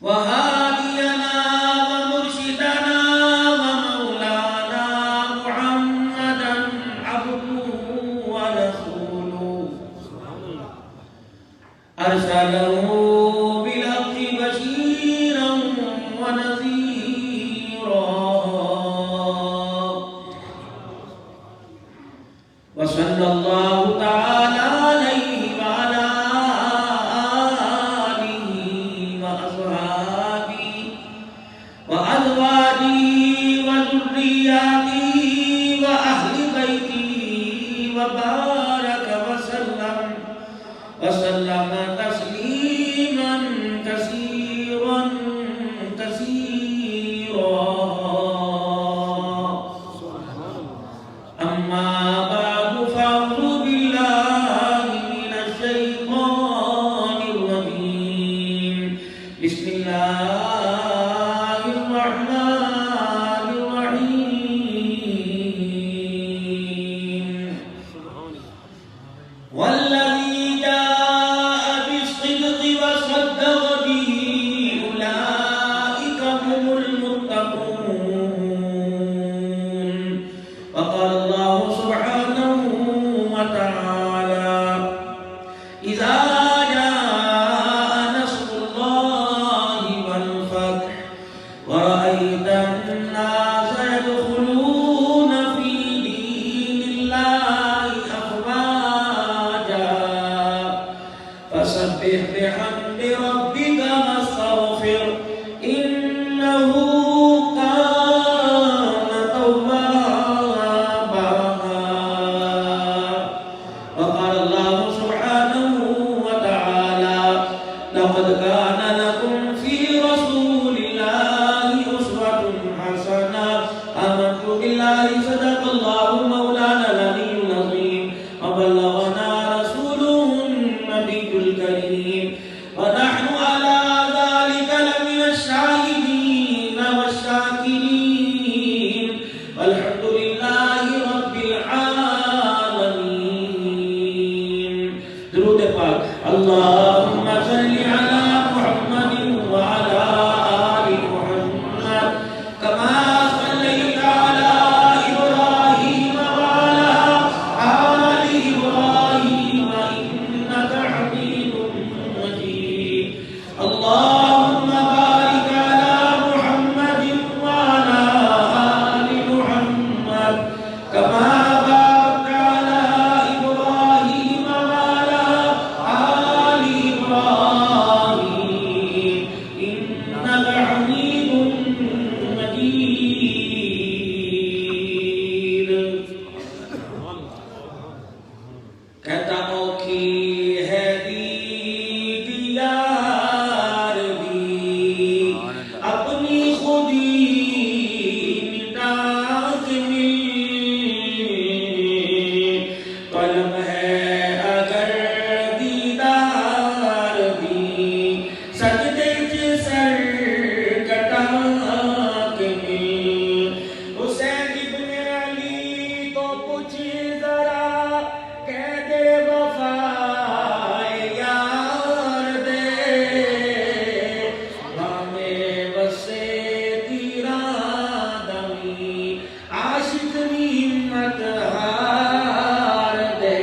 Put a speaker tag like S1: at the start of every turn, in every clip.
S1: وهادينا ومرشدنا ومولانا محمدا عبده ورسوله أرسله بالحق بشيرا ونذيرا وصلى الله تعالى عليه وعلى آله وأصحابه وأزواجه وذرياته وأهل بيته وبارك وسلم تسليما كثيرا كثيرا. أما بعد فأعوذ بالله من الشيطان الرجيم. بسم الله الرحمن الرحيم. والذي جاء بالصدق وصدق به أولئك هم المتقون. وقال الله سبحانه وتعالى: إذا جاء نصر الله والفتح ورأيت الناس يدخلون في دين الله أفواجا فسبح بحمد ربك واستغفر إنه كان توابا. وقال الله سبحانه وتعالى: لقد كان لكم في رسول الله أسوة حسنة. آمنت بالله صدق الله مولانا العلي العظيم وبلغنا رسوله النبي الكريم ونحن على ذلك لمن الشاهدين والشاكرين والحمد لله رب العالمين. درود پاک. اللهم صل على محمد وعلى آل محمد كما صليت على إبراهيم وعلى آل إبراهيم إنك حميد مجيد. اللهم بارك على محمد وعلى آل محمد كما باركت على إبراهيم وعلى آل إبراهيم إنك حميد مجيد. کہتا اوکھی ہے دیدار بھی اپنی خودی مٹا کے طلب ہے اگر دیدار بھی سجدے سے سر کٹا کے حسین ابن علی کو پوچھ ذرا کہہ دے وفا یار دے بامے بسے تیرا دمی عاشق ہمت ہار دے.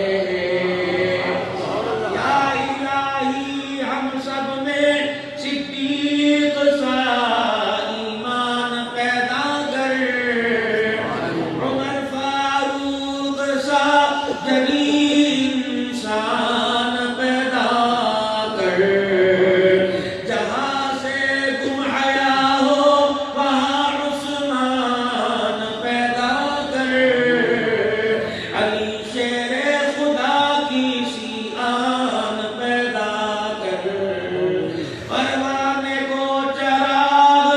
S1: یا الہی ہم سب میں صدیق سا ایمان پیدا کر. عمر فاروق سا جلیل انسان پیدا کر. جہاں سے تم حیا ہو وہاں عثمان پیدا کر. علی شیر خدا کی سی آن پیدا کر. پروانے کو چراغ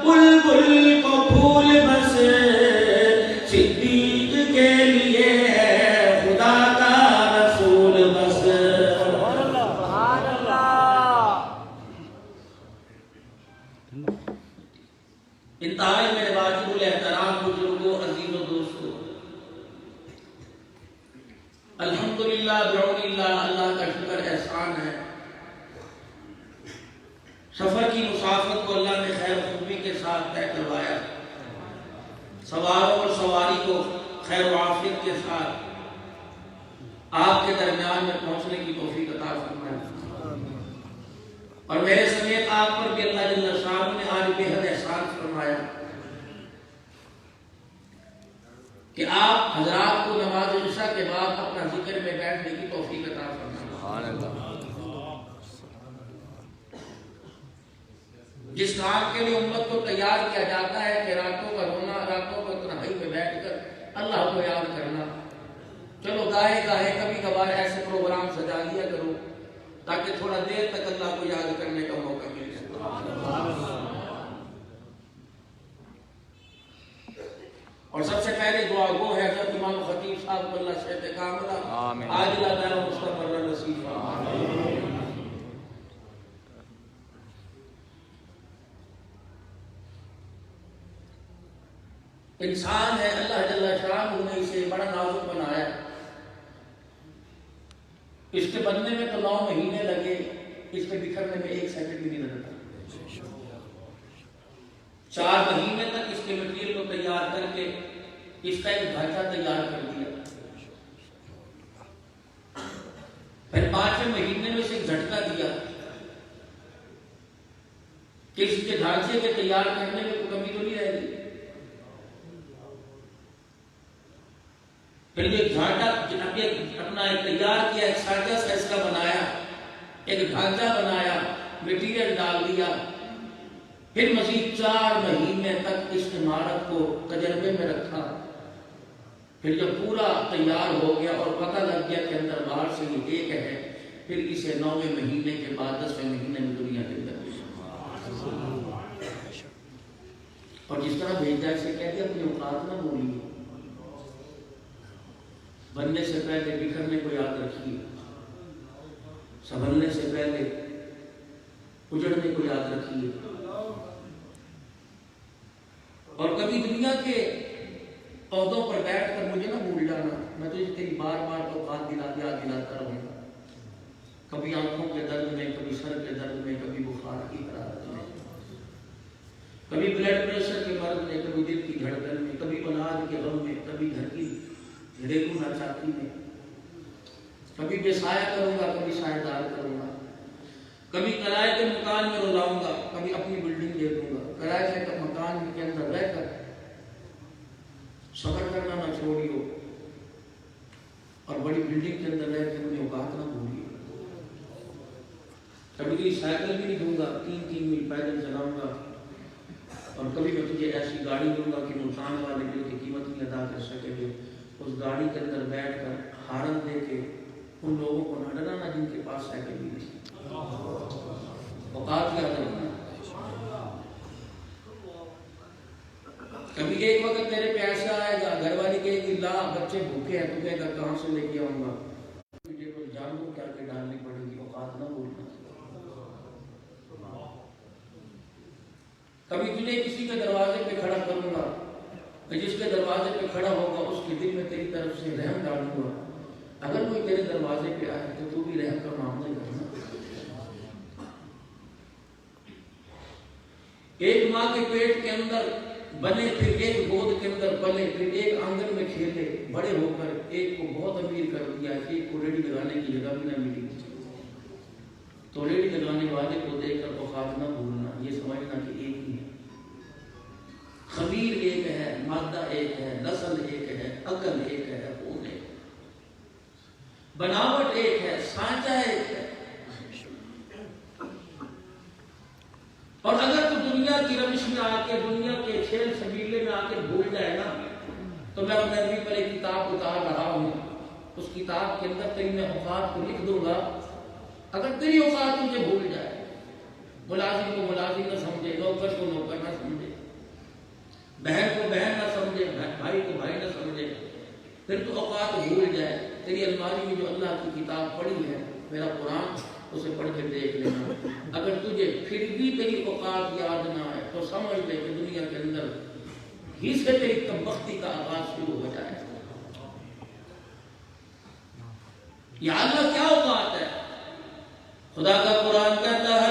S1: بلبل کو پھول بس صدیق کے لیے ہے خدا کا رسول بس. انتہائی میرے واجب الاحترام بزرگوں عزیز و دوستوں، الحمدللہ بعون اللہ، اللہ کا شکر احسان ہے. سفر کی مسافت کو اللہ نے خیر خوبی کے ساتھ طے کروایا، سواروں اور سواری کو خیر و عافیت کے ساتھ آپ کے درمیان میں پہنچنے کی توفیق عطا فرمائے، اور میرے سمیت آپ پر بھی اللہ جل شانہ نے آج بے حد احسان فرمایا کہ آپ حضرات کو نماز عشاء کے بعد اپنا ذکر میں بیٹھنے کی توفیق عطا فرمائے۔ جس کام کے لیے امت کو تیار کیا جاتا ہے کہ راتوں کا رونا، راتوں کو تنہائی میں بیٹھ کر اللہ کو یاد کرنا، چلو گاہے گاہے کبھی کبھار ایسے پروگرام سجا لیا کرو تاکہ تھوڑا دیر تک اللہ کو یاد کرنے کا موقع مل جائے۔ اور سب سے پہلے دعا گو ہے حضرت امام خطیب صاحب کو اللہ صحت کاملہ عاجلہ دائرہ مستقرہ نصیب فرمائے۔ انسان ہے، اللہ جل شانہ نے اسے بڑا نازک بنایا، اس کے بننے میں تو 9 مہینے لگے، اس کے بکھرنے میں 1 سیکنڈ بھی نہیں لگتا۔ 4 مہینے تک اس کے مٹیریل کو تیار کر کے اس کا ایک ڈھانچہ تیار کر دیا، پھر 5ویں مہینے میں اسے ایک جھٹکا دیا کہ اس کے ڈھانچے کے تیار کرنے میں کوئی کمی تو نہیں رہ گئی۔ پھر یہ ڈھانچہ اپنا ایک تیار کیا، ایک سانچہ سا اس کا بنایا، ایک ڈھانچہ بنایا، مٹیریل ڈال دیا، پھر مزید 4 مہینے تک اس عمارت کو تجربے میں رکھا، پھر جب پورا تیار ہو گیا اور پتہ لگ گیا کہ اندر باہر سے یہ ایک ہے، پھر اسے 9ویں مہینے کے بعد 10ویں مہینے میں دنیا کے اندر اور جس طرح بھیجا اسے کہہ دیا اپنی اوقات نہ بھولیے، بننے سے پہلے بکھرنے کو یاد رکھیے، سنبھلنے سے پہلے اجڑنے کو یاد رکھیے، اور کبھی دنیا کے عہدوں پر بیٹھ کر مجھے نہ بھول جانا، میں تجھے تیری بار بار اوقات دلاتا رہوں گا، کبھی آنکھوں کے درد میں، کبھی سر کے درد میں، کبھی بخار کی حرارت میں، کبھی بلڈ پریشر کے مرض میں، کبھی دل کی دھڑکن میں، کبھی اولاد کے غم میں، کبھی گھر کی ریگو ناچاکی میں، کبھی بے سایہ کروں گا، کبھی سایہ دار کروں گا، کبھی کرائے کے مکان میں رلاؤں گا، کبھی اپنی بلڈنگ دے دوں گا، کرائے کے مکان کے اندر رہ کر سفر کرنا نہ چھوڑیو، اور بڑی بلڈنگ کے اندر رہ کے اپنی اوقات نہ بھولیے، کبھی کبھی سائیکل بھی نہیں دوں گا، 3 میل پیدل چلاؤں گا، اور کبھی میں تجھے ایسی گاڑی دوں گا کہ ملتان والے دل کی قیمت نہیں ادا کر سکے گے، اس گاڑی کے اندر بیٹھ کر ہارن دے کے ان لوگوں کو نہ ڈرانا جن کے پاس سائیکل بھی نہیں، اوقات یاد رکھنا۔ کبھی ایک وقت میرے پہ ایسا آئے گا، گھر والی کہے گی لا بچے بھوکے ہیں، تو کہے گا کہاں سے لے کے آؤں گا، مجھے کوئی جانوں کیا کے ڈالنی پڑے گی، اوقات نہ بھولنا۔ کبھی تجھے کسی کے دروازے پہ کھڑا کروں گا، جس کے دروازے پہ کھڑا ہوگا اس کے دل میں تیری طرف سے رحم ڈالوں گا، اگر کوئی تیرے دروازے پہ آئے تو تو بھی رحم کا معاملہ کرنا۔ ایک ماں کے پیٹ کے اندر بنے، پھر ایک گود کے اندر پلے، پھر ایک آنگن میں کھیلے، بڑے ہو کر ایک کو بہت امیر کر دیا، ایک کو ریڑھی لگانے کی جگہ بھی نہ ملی، تو ریڑھی لگانے والے کو دیکھ کر اوقات نہ بھولنا، یہ سمجھنا کہ ایک ہی ہے، خمیر ایک ہے، مادہ ایک ہے، نسل ایک ہے، عقل ایک ہے، خون ایک ہے، بناوٹ ایک ہے، سانچہ ایک ہے۔ اور اگر تو دنیا کی روش میں آ کے، دنیا کے کھیل سبیلے میں آ کے بھول جائے نا، تو میں اپنے نبی پر ایک کتاب اتار رہا ہوں، اس کتاب کے اندر تیری میں اوقات کو لکھ دوں گا، اگر تیری اوقات تجھے بھول جائے، ملازم کو ملازم نہ سمجھے، نوکر کو نوکر نہ سمجھے، بہن کو بہن نہ سمجھے، بھائی کو بھائی نہ سمجھے، پھر تو اوقات بھول جائے، تیری الماری میں جو اللہ کی کتاب پڑھی ہے، میرا قرآن، اسے پڑھ کے دیکھ لینا، اگر تجھے پھر بھی تیری اوقات یاد نہ آئے تو سمجھ لے کہ دنیا کے اندر ہی سے تیری کمبختی کا آغاز شروع ہو جائے۔ یا اللہ کیا اوقات ہے؟ خدا کا قرآن کہتا ہے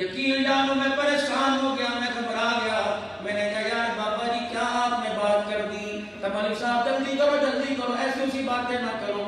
S1: یقین جانو میں پریشان ہو گیا، میں گھبرا گیا، میں نے کہا یار بابا جی کیا آپ نے بات کر دی؟ تب ملک صاحب جلدی کرو ایسی اسی باتیں نہ کرو،